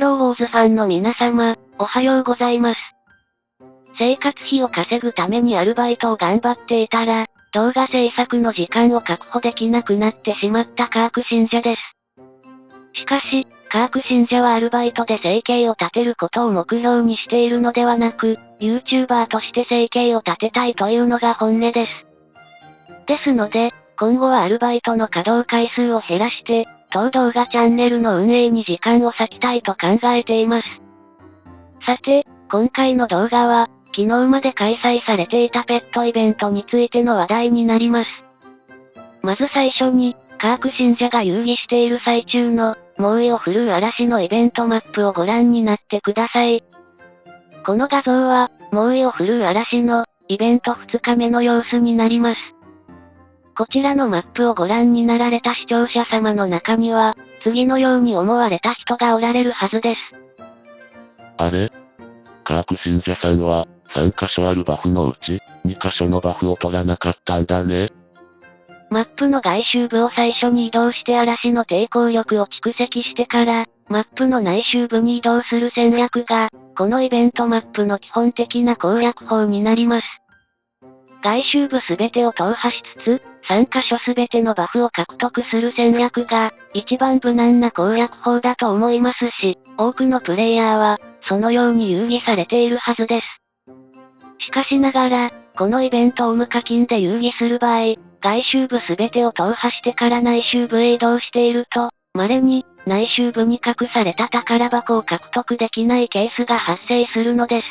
ローウォーズファンの皆様、おはようございます。生活費を稼ぐためにアルバイトを頑張っていたら、動画制作の時間を確保できなくなってしまったカーク信者です。しかし、カーク信者はアルバイトで生計を立てることを目標にしているのではなく、YouTuber として生計を立てたいというのが本音です。ですので、今後はアルバイトの稼働回数を減らして、当動画チャンネルの運営に時間を割きたいと考えています。さて、今回の動画は、昨日まで開催されていたペットイベントについての話題になります。まず最初に、カーク信者が遊戯している最中の、猛威を振るう嵐のイベントマップをご覧になってください。この画像は、猛威を振るう嵐の、イベント2日目の様子になります。こちらのマップをご覧になられた視聴者様の中には、次のように思われた人がおられるはずです。あれ？カーク信者さんは、3箇所あるバフのうち、2箇所のバフを取らなかったんだね。マップの外周部を最初に移動して嵐の抵抗力を蓄積してから、マップの内周部に移動する戦略が、このイベントマップの基本的な攻略法になります。外周部すべてを踏破しつつ、3箇所すべてのバフを獲得する戦略が、一番無難な攻略法だと思いますし、多くのプレイヤーは、そのように遊戯されているはずです。しかしながら、このイベントを無課金で遊戯する場合、外周部すべてを踏破してから内周部へ移動していると、稀に、内周部に隠された宝箱を獲得できないケースが発生するのです。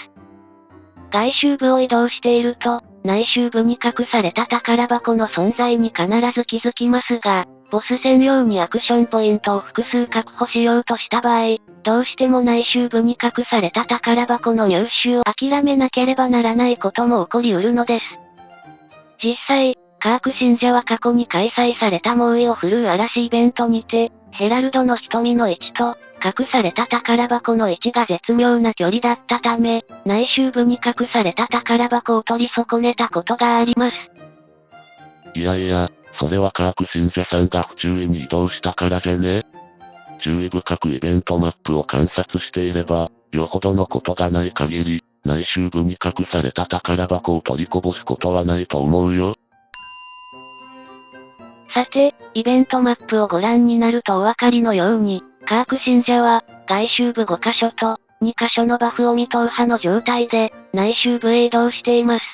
外周部を移動していると、内周部に隠された宝箱の存在に必ず気づきますが、ボス戦用にアクションポイントを複数確保しようとした場合、どうしても内周部に隠された宝箱の入手を諦めなければならないことも起こりうるのです。実際、カーク信者は過去に開催された猛威を振るう嵐イベントにて、ヘラルドの瞳の位置と、隠された宝箱の位置が絶妙な距離だったため、内周部に隠された宝箱を取り損ねたことがあります。いやいや、それはカーク信者さんが不注意に移動したからじゃね。注意深くイベントマップを観察していれば、よほどのことがない限り、内周部に隠された宝箱を取りこぼすことはないと思うよ。さて、イベントマップをご覧になるとお分かりのように、カーク信者は、外周部5箇所と、2箇所のバフを未踏破の状態で、内周部へ移動しています。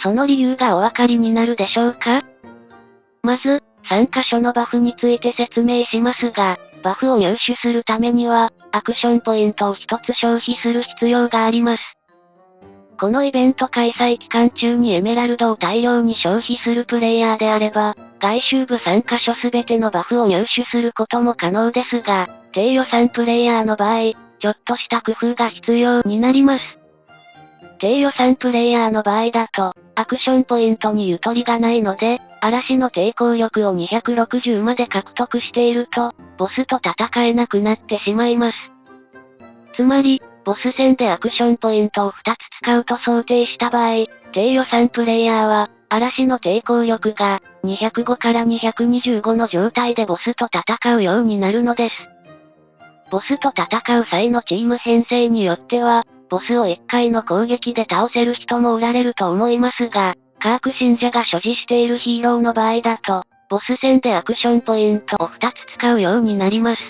その理由がお分かりになるでしょうか？まず、3箇所のバフについて説明しますが、バフを入手するためには、アクションポイントを1つ消費する必要があります。このイベント開催期間中にエメラルドを大量に消費するプレイヤーであれば、外周部3箇所すべてのバフを入手することも可能ですが、低予算プレイヤーの場合、ちょっとした工夫が必要になります。低予算プレイヤーの場合だと、アクションポイントにゆとりがないので、嵐の抵抗力を260まで獲得していると、ボスと戦えなくなってしまいます。つまり、ボス戦でアクションポイントを2つ使うと想定した場合、低予算プレイヤーは、嵐の抵抗力が205から225の状態でボスと戦うようになるのです。ボスと戦う際のチーム編成によっては、ボスを1回の攻撃で倒せる人もおられると思いますが、カーク信者が所持しているヒーローの場合だと、ボス戦でアクションポイントを2つ使うようになります。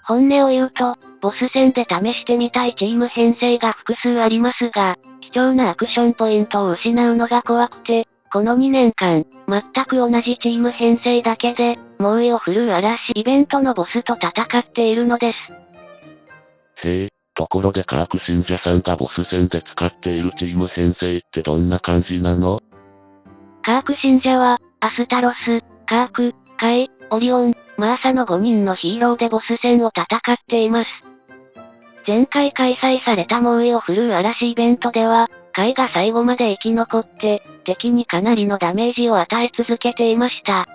本音を言うと、ボス戦で試してみたいチーム編成が複数ありますが、貴重なアクションポイントを失うのが怖くて、この2年間、全く同じチーム編成だけで、猛威を振るう嵐イベントのボスと戦っているのです。へえ、ところでカーク信者さんがボス戦で使っているチーム編成ってどんな感じなの？カーク信者は、アスタロス、カーク、カイ、オリオン、マーサの5人のヒーローでボス戦を戦っています。前回開催された猛威を振るう嵐イベントでは、カイが最後まで生き残って、敵にかなりのダメージを与え続けていました。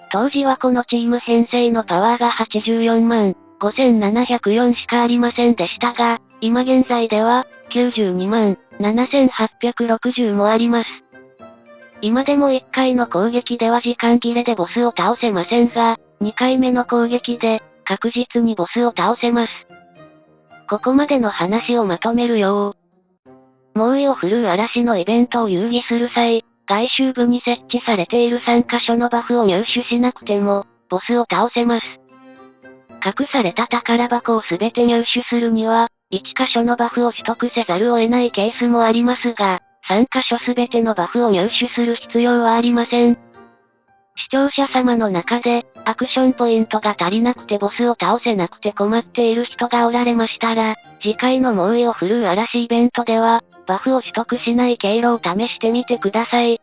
当時はこのチーム編成のパワーが84万5704しかありませんでしたが、今現在では92万7860もあります。今でも1回の攻撃では時間切れでボスを倒せませんが、2回目の攻撃で確実にボスを倒せます。ここまでの話をまとめるよ。猛威を振るう嵐のイベントを遊戯する際、外周部に設置されている3カ所のバフを入手しなくても、ボスを倒せます。隠された宝箱をすべて入手するには、1カ所のバフを取得せざるを得ないケースもありますが、3カ所すべてのバフを入手する必要はありません。視聴者様の中で、アクションポイントが足りなくてボスを倒せなくて困っている人がおられましたら、次回の猛威を振るう嵐イベントでは、バフを取得しない経路を試してみてください。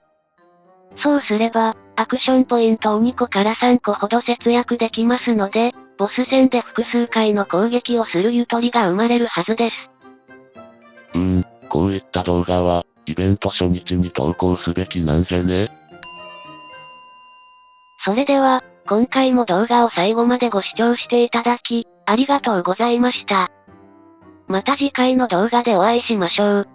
そうすれば、アクションポイントを2個から3個ほど節約できますので、ボス戦で複数回の攻撃をするゆとりが生まれるはずです。こういった動画は、イベント初日に投稿すべきなんじゃね？それでは、今回も動画を最後までご視聴していただき、ありがとうございました。また次回の動画でお会いしましょう。